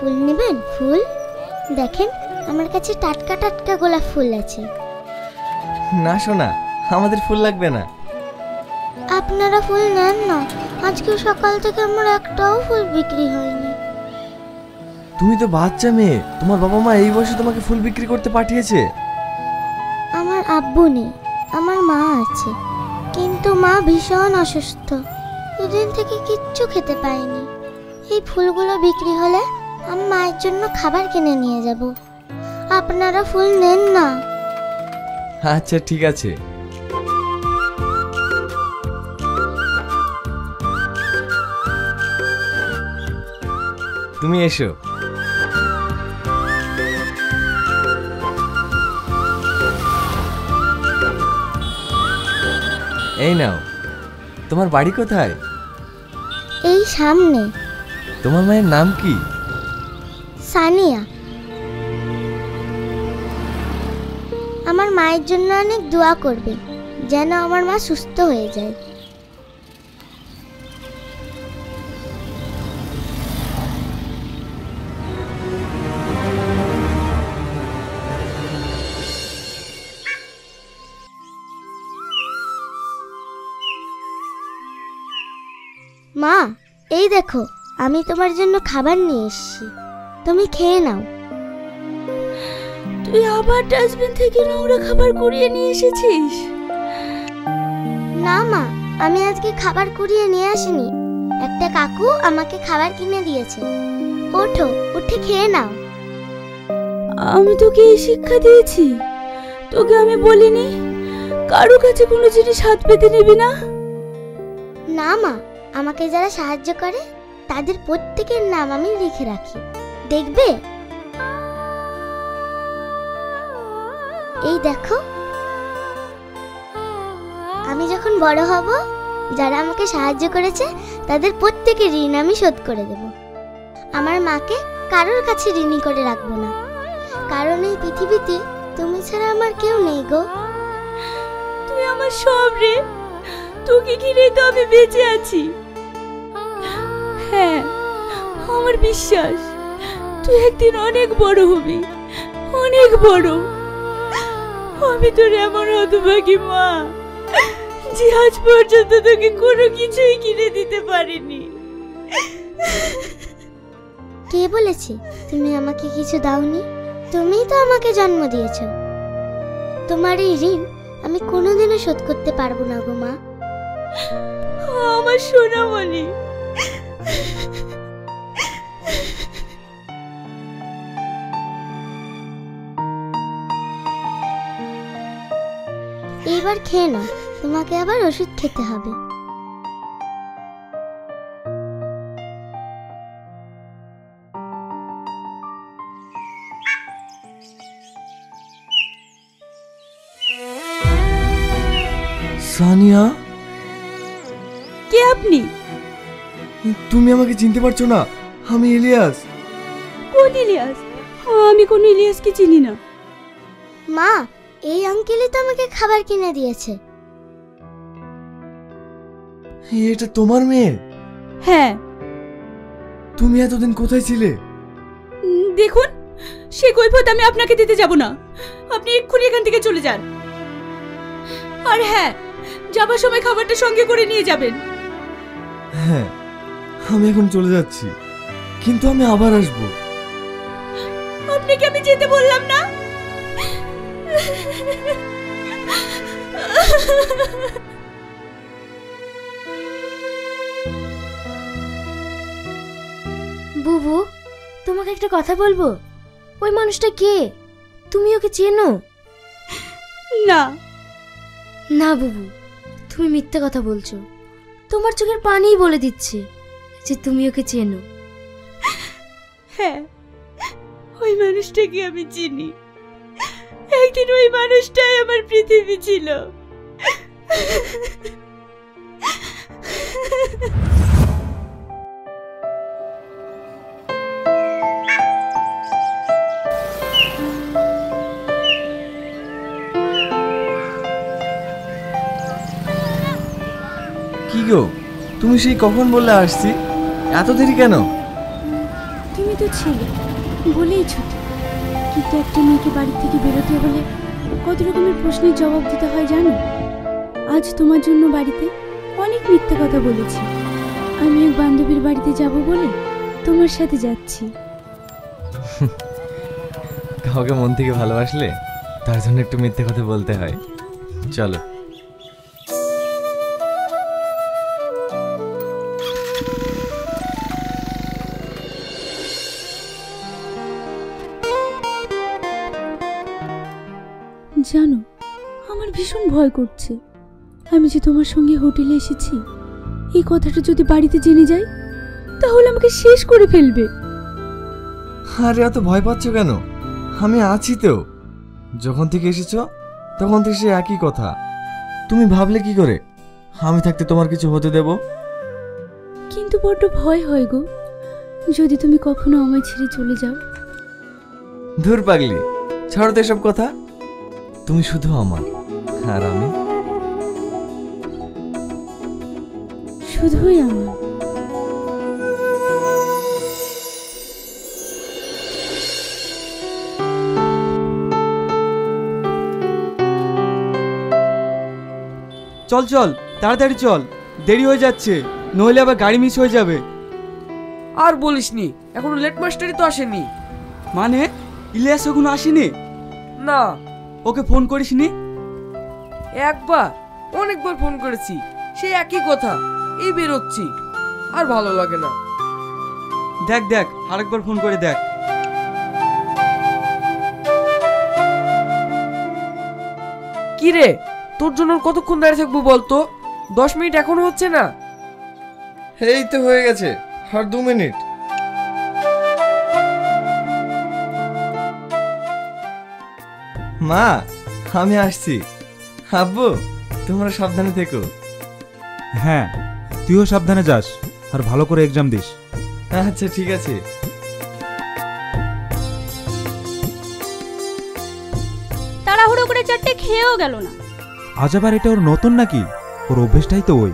ফুল নেবেন? ফুল দেখেন, আমার কাছে টাটকা টাটকা গোলাপ ফুল আছে। না সোনা, আমাদের ফুল লাগবে না। আপনারা ফুল নেন না, আজকে সকাল থেকে আমার একটাও ফুল বিক্রি হয়নি। তুমি তো বাচ্চা মেয়ে, তোমার বাবা মা এই বয়সে তোমাকে ফুল বিক্রি করতে পাঠিয়েছে? আমার আব্বু নেই, আমার মা আছে, কিন্তু মা ভীষণ অসুস্থ, দুদিন থেকে কিচ্ছু খেতে পাইনি। এই ফুলগুলো বিক্রি হলে আমি মায়ের জন্য খাবার কিনে নিয়ে যাব। আপনারা ফুল নেন না। আচ্ছা ঠিক আছে। তুমি এসো। এই নাও। তোমার বাড়ি কোথায়? এই সামনে। তোমার মায়ের নাম কি? সানিয়া। আমার মায়ের জন্য অনেক দোয়া করবে, যেন আমার মা সুস্থ হয়ে যায়। মা, এই দেখো, আমি তোমার জন্য খাবার নিয়ে এসেছি, তুমি খেয়ে নাও। তুই আবার ডাস্টবিন থেকে নোংরা খাবার কুড়িয়ে নিয়ে এসেছিস? না মা, আমি আজকে খাবার কুড়িয়ে নিয়ে আসিনি, একটা কাকু আমাকে খাবার কিনে দিয়েছে। ওঠো, উঠে খেয়ে নাও। আমি তোকে এই শিক্ষা দিয়েছি? তোকে আমি বলিনি কারো কাছে কোনো জিনিস হাত পেতে নিবি না? না মা, আমাকে যারা সাহায্য করে তাদের প্রত্যেকের নাম আমি লিখে রাখি, দেখবে? এই দেখো, আমি যখন বড় হব, যারা আমাকে সাহায্য করেছে তাদের প্রত্যেকের ঋণ আমি শোধ করে দেব। আমার মাকে কারোর কাছে ঋণী করে রাখবো না, কারণ এই পৃথিবীতে তুমি ছাড়া আমার কেউ নেই গো। তুই আমার সব রে, তোকে ঘিরে তো আমি বেঁচে আছি। হ্যাঁ, আমার বিশ্বাস তুই একদিন অনেক বড় হবি, অনেক বড়। আমি তোর এমন হতভাগী মা যে আজ পর্যন্ত তোকে কোনো কিছুই কিনে দিতে পারিনি। কে বলেছে তুমি আমাকে কিছু দাওনি? তুমিই তো আমাকে জন্ম দিয়েছো। তোমার এই ঋণ আমি কোনোদিনও শোধ করতে পারবো না গো মা। আমার সোনামণি। এইবার খেয়ে নাও, তোমাকে আবার ওষুধ খেতে হবে। সানিয়া, কে আপনি? তুমি আমাকে চিনতে পারছো না? আমি ইলিয়াস। কোন ইলিয়াস? আমি কোন ইলিয়াসকে চিনি না। মা, এই আঙ্কেলই তো আমাকে খাবার কিনে দিয়েছে। এটা তোমার মেয়ে? হ্যাঁ। তুমি এতদিন কোথায় ছিলে? দেখুন, সে কৈফিয়ত আমি আপনাকে দিতে যাব না। আপনি এক্ষুনি এখান থেকে চলে যান। আর হ্যাঁ, যাবার সময় খাবারটা সঙ্গে করে নিয়ে যাবেন। হ্যাঁ, আমি এখন চলে যাচ্ছি, কিন্তু আমি আবার আসবো। আপনাকে আমি যেতে বললাম না? বুবু, তোমাকে একটা কথা বলবো। ওই মানুষটা কে? তুমি ওকে চেনো? না। না বুবু, তুমি মিথ্যে কথা বলছো। তোমার চোখের পানিই বলে দিচ্ছে যে তুমি ওকে চেনো। হ্যাঁ, ওই মানুষটাকে আমি চিনি। একদিন ওই মানুষটাই আমার পৃথিবী ছিল। কি গো, তুমি সেই কখন বললে আসছি? এত দেরি কেন? তুমি তো ছেলে বলেই ছোট, কিন্তু একটা মেয়েকে বাড়ি থেকে বেরোতে হলে কত রকমের প্রশ্নের জবাব দিতে হয় জানো? আজ তোমার জন্য বাড়িতে অনেক মিথ্যে কথা বলেছি। আমি এক বান্ধবীর বাড়িতে যাব বলে তোমার সাথে যাচ্ছি। কাউকে মন থেকে ভালোবাসলে তার জন্য একটু মিথ্যে কথা বলতে হয়। চলো। জানো, আমার ভীষণ ভয় করছে। আমি যে তোমার সঙ্গে হোটেলে এসেছি, এই কথাটা যদি বাড়িতে জেনে যায় তাহলে আমাকে শেষ করে ফেলবে। আরে এত ভয় পাচ্ছ কেন? আমি আছি তো। যখন থেকে এসেছো তখন থেকে সে একই কথা। তুমি ভাবলে কি করে আমি থাকতে তোমার কিছু হতে দেব? কিন্তু বড্ড ভয় হয় গো, যদি তুমি কখনো আমায় ছেড়ে চলে যাও। ধুর পাগলি, ছাড়ো তো এসব কথা। তুমি শুধু আমার, আর আমি শুধুই আমার। চল চল, তাড়াতাড়ি চল, দেরি হয়ে যাচ্ছে, নইলে আবার গাড়ি মিস হয়ে যাবে। আর বলিসনি, এখনো লেট মাস্টারই তো আসেনি। মানে ইলিয়াস এখনো আসেনি? না, ওকে ফোন করিসনি? একবার অনেকবার ফোন করেছি, সেই একই কথা, এই বেরোচ্ছি, আর ভালো লাগে না। দেখ দেখ, আরেকবার ফোন করে দেখ। কি রে, তোর জন্য আর কতক্ষণ দাঁড়িয়ে থাকবো বলতো? 10 মিনিট এখনো হচ্ছে না? এই তো হয়ে গেছে, আর 2 মিনিট। মা, আমি আসছি। আব্বু, তোমরা সাবধানে থেকো। হ্যাঁ, তুইও সাবধানে যাস আর ভালো করে এক্সাম দিস। আচ্ছা ঠিক আছে। তাড়াহুড়ো করে চারটে খেয়েও গেল না। আজ আবার এটা ওর নতুন নাকি? ওর অভ্যেসটাই তো ওই।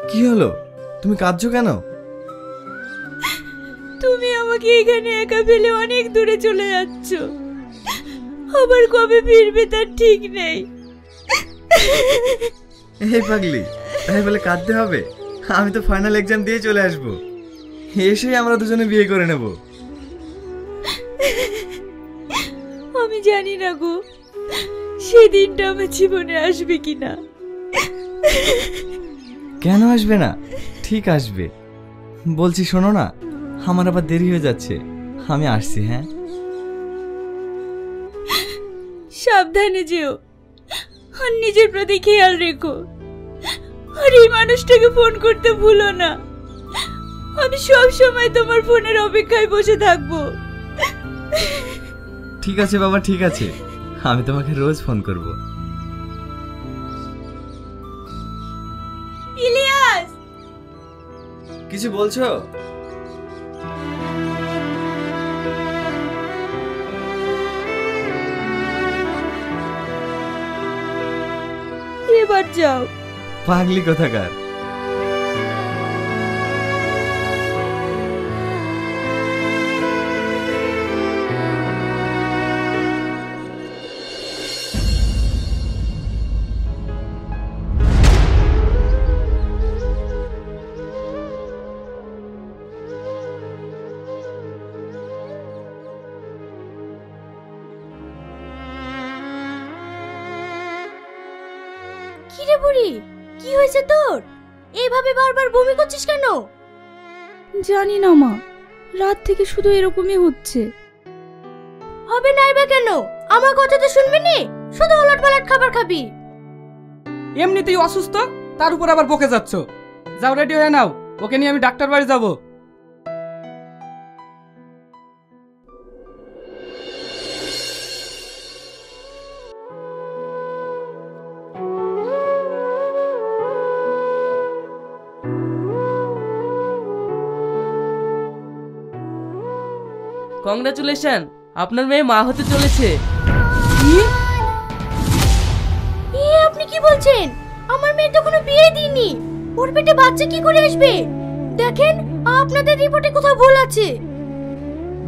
কি হলো? তুমি কাঁদছো কেন? তুমি আমাকে এখানে একা ফেলে অনেক দূরে চলে যাচ্ছ, আবার কবে ফিরবে তার ঠিক নেই। এই পাগলি, তাই বলে কাঁদতে হবে? আমি তো ফাইনাল এক্সাম দিয়ে চলে আসবো, এসেই আমরা দুজনে বিয়ে করে নেব। আমি জানি না গো, সেই দিনটা আমার জীবনে আসবে কিনা। কেন আসবে না? ঠিক আসবে। বলছি শোনো না, আমার আবার দেরি হয়ে যাচ্ছে, আমি আসছি। হ্যাঁ, সাবধানে যেও, আর নিজের প্রতি খেয়াল রেখো। আর এই মানুষটাকে ফোন করতে ভুলো না। আমি সব সময় তোমার ফোনের অপেক্ষায় বসে থাকবো। ঠিক আছে বাবা, ঠিক আছে, আমি তোমাকে রোজ ফোন করব। ইলিয়াস, কিছু বলছো? এবার যাও। পাগলি কোথাকার। কি রে বুড়ি, কি হয়েছে তোর? এইভাবে বারবার বমি করছিস কেন? জানি না মা, রাত থেকে শুধু এরকমই হচ্ছে। হবে নাই বা কেন? আমার কথা তো শুনবি নি, শুধু উলট পালট খাবার খাবি। এমনিতেই অসুস্থ, তার উপর আবার বকে যাচ্ছ। যাও, রেডি হয়ে নাও, ওকে নিয়ে আমি ডাক্তার বাড়ি যাবো। কংগ্রাচুলেশন, আপনার মেয়ে মা হতে চলেছে। আপনি কি বলছেন? আমার মেয়ে তো কোনো বিয়ে দিইনি। ওর পেটে বাচ্চা কি করে আসবে? দেখেন, আপনাদের রিপোর্টে কোথাও ভুল আছে।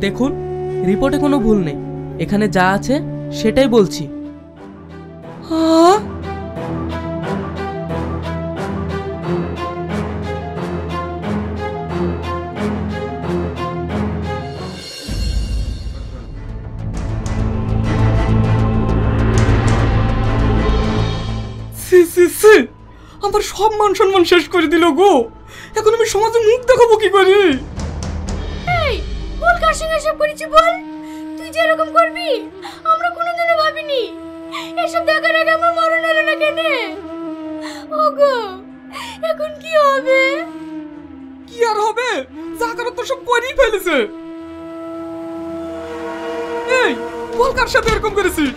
দেখুন, রিপোর্টে কোনো ভুল নেই, এখানে যা আছে সেটাই বলছি। আমার সব মান সম্মান শেষ করে দিল গো। এখন আমি সমাজে মুখ দেখাবো কি করে? এই, বল কার সঙ্গে এসব করেছি বল। তুই যে এরকম করবি আমরা কোনোদিনও ভাবিনি। এসব দেখার আগে আমার মরণ এলো না কেন? ওগো, এখন কি হবে? কি আর হবে? যা করার তো সব করেই ফেলেছে। এই, বল কার সাথে এরকম করেছিস?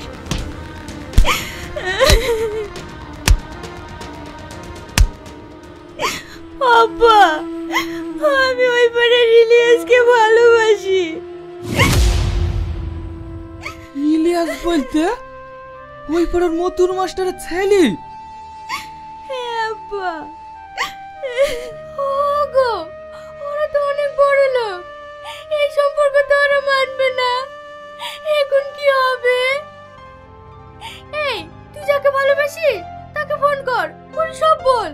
আব্বা, আমি ওই পাড়ার ইলিয়াসকে ভালোবাসি। ইলিয়াস বলতে ওই পাড়ার মতুর মাস্টারের ছেলে? হ্যাঁ আব্বা। ওগো, ওরা তো অনেক বড় লোক। এই সম্পর্ক তো ওরা মানবে না। এখন কি হবে? এই, তুই যাকে ভালোবাসিস তাকে ফোন কর, বল সব বল।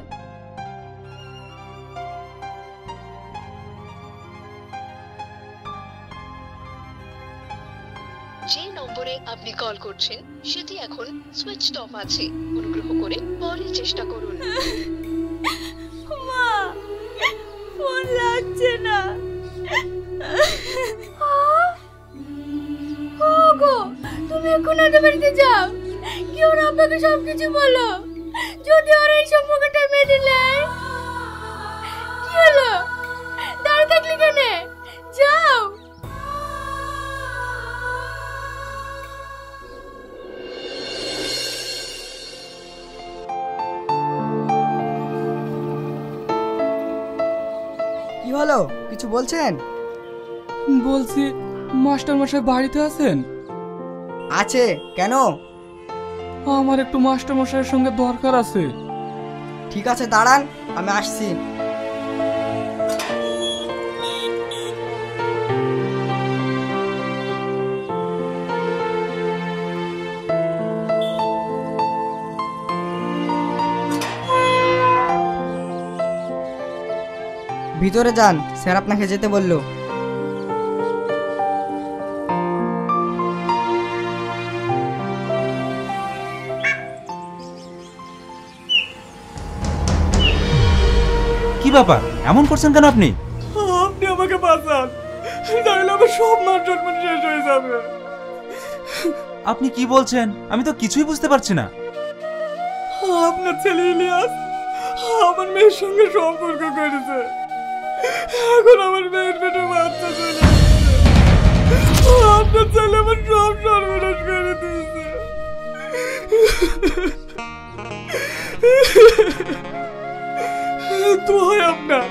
যে নম্বরে আপনি কল করছেন সেটি এখন সুইচড অফ আছে। অনুগ্রহ করে পরে চেষ্টা করুন। মা, ফোন লাগছে না। ওগো, তুমি এখন ওদের বাড়িতে যাও, কি ওরা আপনাকে সবকিছু বলো। যদি ওরা এই সম্পর্কটা মেনে নেয়। কি হলো, দাঁড়িয়ে থাকলি কেন? যাও। কি হলো, কিছু বলছেন? বলছি, মাস্টার মশাই বাড়িতে আছেন? আছে, কেন? আমার একটু মাস্টার মশাইয়ের সঙ্গে দরকার আছে। ঠিক আছে, দাঁড়ান, আমি আসছি। ভিতরে যান, স্যার আপনাকে যেতে বললো। কি ব্যাপার, এমন করছেন কেন আপনি? আপনি আমাকে বাঁচান, তাহলে আমার সব মান সম্মান শেষ হয়ে যাবে। আপনি কি বলছেন? আমি তো কিছুই বুঝতে পারছি না। আপনার ছেলে ইলিয়াস আমার মেয়ের সঙ্গে সম্পর্ক করেছে। এখন আমার মেয়ের পেটে বাচ্চা চলে আসছে। আপনার ছেলে আমার সব সর্বনাশ করে দিয়েছে। তো হয় আপনার,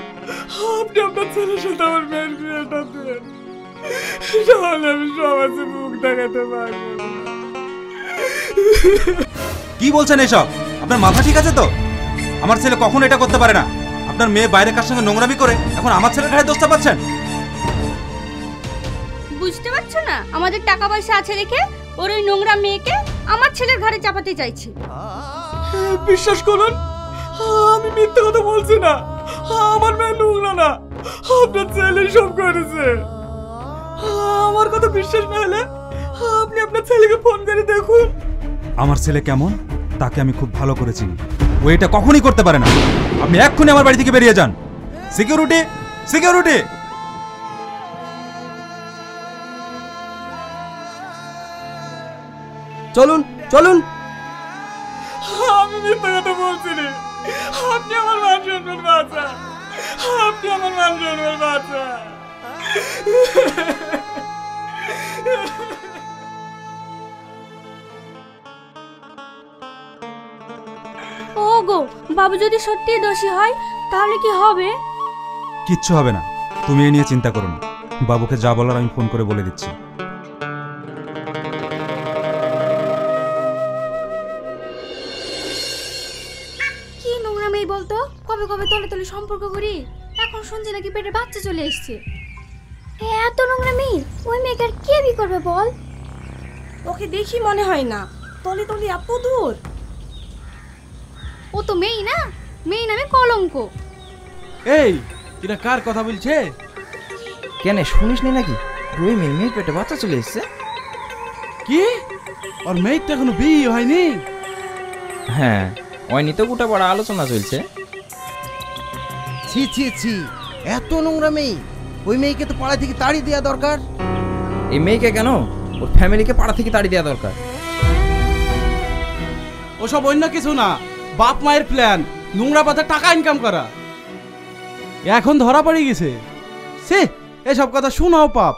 আপনি আপনার ছেলের সাথে আমার মেয়ের বিয়েটা দেন, তাহলে আমি সমাজে মুখ দেখাতে পারবো না। কি বলছেন এসব? আপনার মাথা ঠিক আছে তো? আমার ছেলে কখনো এটা করতে পারে না। আপনার মেয়ে বাইরে কার সঙ্গে নোংরামি করে এখন আমার ছেলের ঘাড়ে দোষটা পাচ্ছেন। বুঝতে পারছো না, আমাদের টাকা পয়সা আছে রেখে ওর ওই নোংরা মেয়েকে আমার ছেলের ঘরে চাপাতে চাইছে। বিশ্বাস করুন, আমি মিথ্যে কথা বলছি না। আমার মেয়ে নোংরা না, আপনার ছেলে সব করেছে। আমার কথা বিশ্বাস না হলে আপনি আপনার ছেলেকে ফোন করে দেখুন। আমার ছেলে কেমন তাকে আমি খুব ভালো করে চিনি। ও এটা কখনোই করতে পারে না। আপনি এক্ষুনি আমার বাড়ি থেকে বেরিয়ে যান। Security, security! চলুন চলুন। আমি মিথ্যে কথা বলছি না। আপনি আমার মান সম্মান বাঁচান, আপনি আমার মান সম্মান বাঁচান। ওগো, বাবু যদি সত্যি দোষী হয় তাহলে কি হবে? কিচ্ছু হবে না, তুমি এ নিয়ে চিন্তা করো না। বাবুকে যা বলার আমি ফোন করে বলে দিচ্ছি। বলতো কবে কবে তলে তলে সম্পর্ক করি, এখন শুনছি নাকি পেটে বাচ্চা চলে এসছে। এত নোংরা মেয়ে, ওই মেয়েকে আর কে বি করবে বল? ওকে দেখি মনে হয় না, তলে তলে এত দূর। ও তো মেয়ে না, মেয়ে নামে কলঙ্ক। এই এরা কার কথা বলছে? কেন শুনিসনি নাকি রুইমির মেয়ের পেটে বাচ্চা চলে এসেছে? কি আর মেয়েটা এখনো বিয়ে হয়নি? হ্যাঁ হয়নি তো, গোটা বড় আলোচনা চলছে। ছি ছি ছি, এত নোংরা মেয়ে! ওই মেয়েকে তো পাড়া থেকে তাড়ি দেওয়া দরকার। এই মেয়েকে কেন, ওর ফ্যামিলিকে পাড়া থেকে তাড়ি দেওয়া দরকার। ওসব অন্য কিছু না, বাপ মায়ের প্ল্যান নোংরা পাতা টাকা ইনকাম করা। এখন ধরা পড়ে গেছে। সে এসব কথা শোনাও পাপ।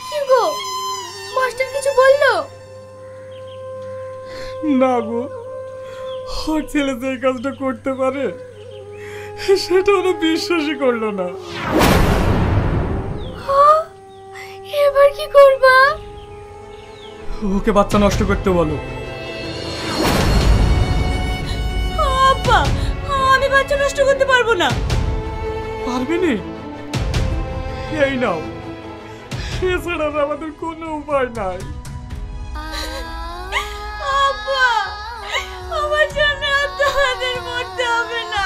কি গো, মাস্টার কিছু বললো? না গো, ওর ছেলে যে কাজটা করতে পারে সেটা ওরা বিশ্বাসই করলো না। এবার কি করবা? ওকে বাচ্চা নষ্ট করতে বলো। আব্বা, আমি বাচ্চা নষ্ট করতে পারবো না। পারবে নি? এই নাও, এছাড়া আর আমাদের কোনো উপায় নাই। আব্বা, আমার জন্য আর তোমাদের মরতে হবে না।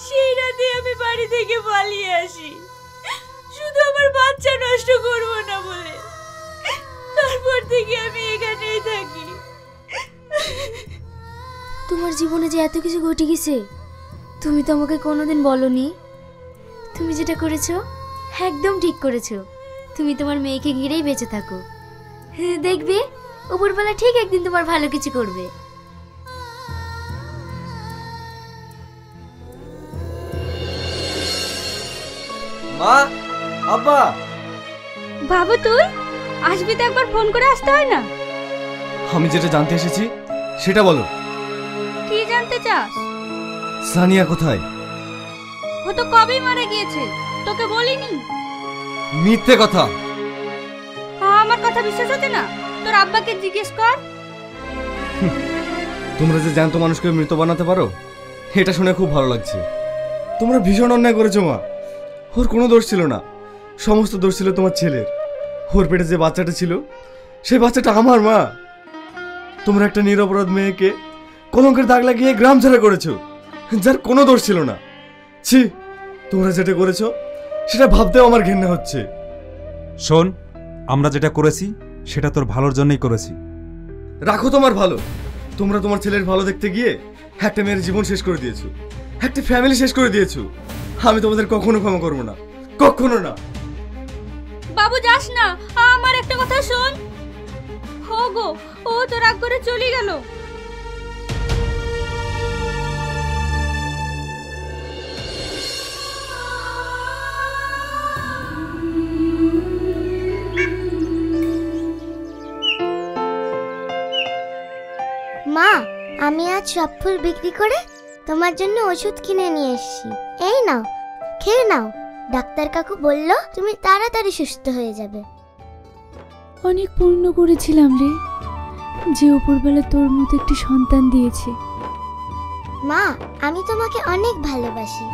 সেই রাতে আমি বাড়ি থেকে পালিয়ে আসি, শুধু আমার বাচ্চা নষ্ট করবো না বলে। তারপর থেকে আমি এখানেই থাকি। তোমার জীবনে যে এত কিছু ঘটে গেছে, তুমি তো আমাকে কোনোদিন বলনি। তুমি যেটা করেছো একদম ঠিক করেছো। তুমি তোমার মেয়েকে ঘিরেই বেঁচে থাকো, দেখবে উপরবেলা ঠিক একদিন তোমার ভালো কিছু করবে। মা, আব্বা। বাবু তুই আসবি তো, একবার ফোন করে আসতে হয় না? আমি যেটা জানতে এসেছি সেটা বলো। কি জানতে চাস? সানিয়া কোথায়? ও তো কবেই মারা গিয়েছে, তোকে বলিনি? মিথ্যে কথা। আমার কথা বিশ্বাস হচ্ছে না? তোর আব্বাকে জিজ্ঞেস কর। তোমরা যে জ্যান্ত মানুষকে মৃত বানাতে পারো, এটা শুনে খুব ভালো লাগছে। তোমরা ভীষণ অন্যায় করেছো মা। ওর কোনো দোষ ছিল না, সমস্ত দোষ ছিল তোমার ছেলের। ওর পেটে যে বাচ্চাটা ছিল, সেই বাচ্চাটা আমার মা। তোমরা একটা নিরপরাধ মেয়েকে কলঙ্কের দাগ লাগিয়ে গ্রাম ছাড়া করেছো, যার কোনো দোষ ছিল না। ছি, তোমরা যেটা করেছো সেটা ভাবতেও আমার ঘেন্না হচ্ছে। শোন, আমরা যেটা করেছি সেটা তোর ভালোর জন্যই করেছি। রাখো তোমার ভালো। তোমরা তোমার ছেলের ভালো দেখতে গিয়ে একটা মেয়ের জীবন শেষ করে দিয়েছো, একটা ফ্যামিলি শেষ করে দিয়েছো। আমি তোমাদের কখনো ক্ষমা করবো না, কখনো না। বাবু যাস না, আমার একটা কথা শোন। হো গো, ও তো রাগ করে চলে গেল। মা, আমি আজ সব ফুল বিক্রি করে তোমার জন্য ওষুধ কিনে নিয়ে এসেছি। এই নাও, খেয়ে নাও। ডাক্তার কাকু বলল তুমি তাড়াতাড়ি সুস্থ হয়ে যাবে। অনেক পূর্ণ করেছিলাম রে, যে উপরবেলা তোর মতো একটি সন্তান দিয়েছে। মা, আমি তোমাকে অনেক ভালোবাসি।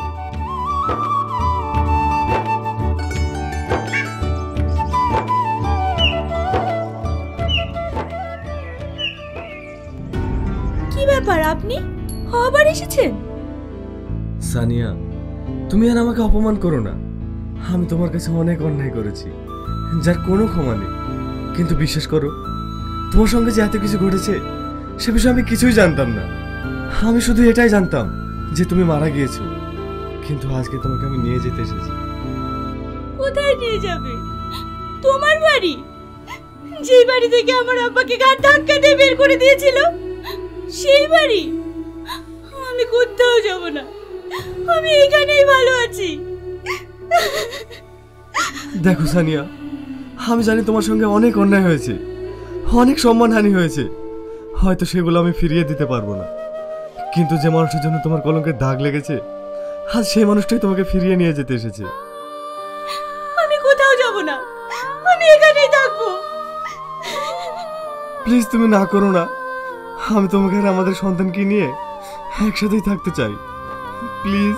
কি ব্যাপার, আপনি আবার এসেছেন? সানিয়া, তুমি আর আমাকে অপমান করো না। আমি তোমার কাছে অনেক অন্যায় করেছি, যার কোনো ক্ষমা নেই। কিন্তু বিশ্বাস করো, তোমার সঙ্গে যে এত কিছু ঘটেছে সে বিষয়ে আমি কিছুই জানতাম না। আমি শুধু এটাই জানতাম যে তুমি মারা গিয়েছো। কিন্তু আজকে তোমাকে আমি নিয়ে যেতে এসেছি। কোথায় নিয়ে যাবে? তোমার বাড়ি? যে বাড়ি থেকে আমার আব্বাকে ঘাট ধাক্কা দিয়ে বের করে দিয়েছিল, সেই বাড়ি? আমি কোথাও যাব না, আমি এখানেই ভালো আছি। দেখো সানিয়া, আমি জানি তোমার সঙ্গে অনেক অন্যায় হয়েছে, অনেক সম্মানহানি হয়েছে, হয়তো সেগুলো আমি ফিরিয়ে দিতে পারবো না, কিন্তু যে মানুষের জন্য তোমার কলঙ্কের দাগ লেগেছে আজ সেই মানুষটাই তোমাকে ফিরিয়ে নিয়ে যেতে এসেছে। আমি কোথাও যাব না, আমি এখানেই থাকবো। প্লিজ তুমি না করো না, আমি তোমাকে আর আমাদের সন্তানকে নিয়ে একসাথেই থাকতে চাই, প্লিজ।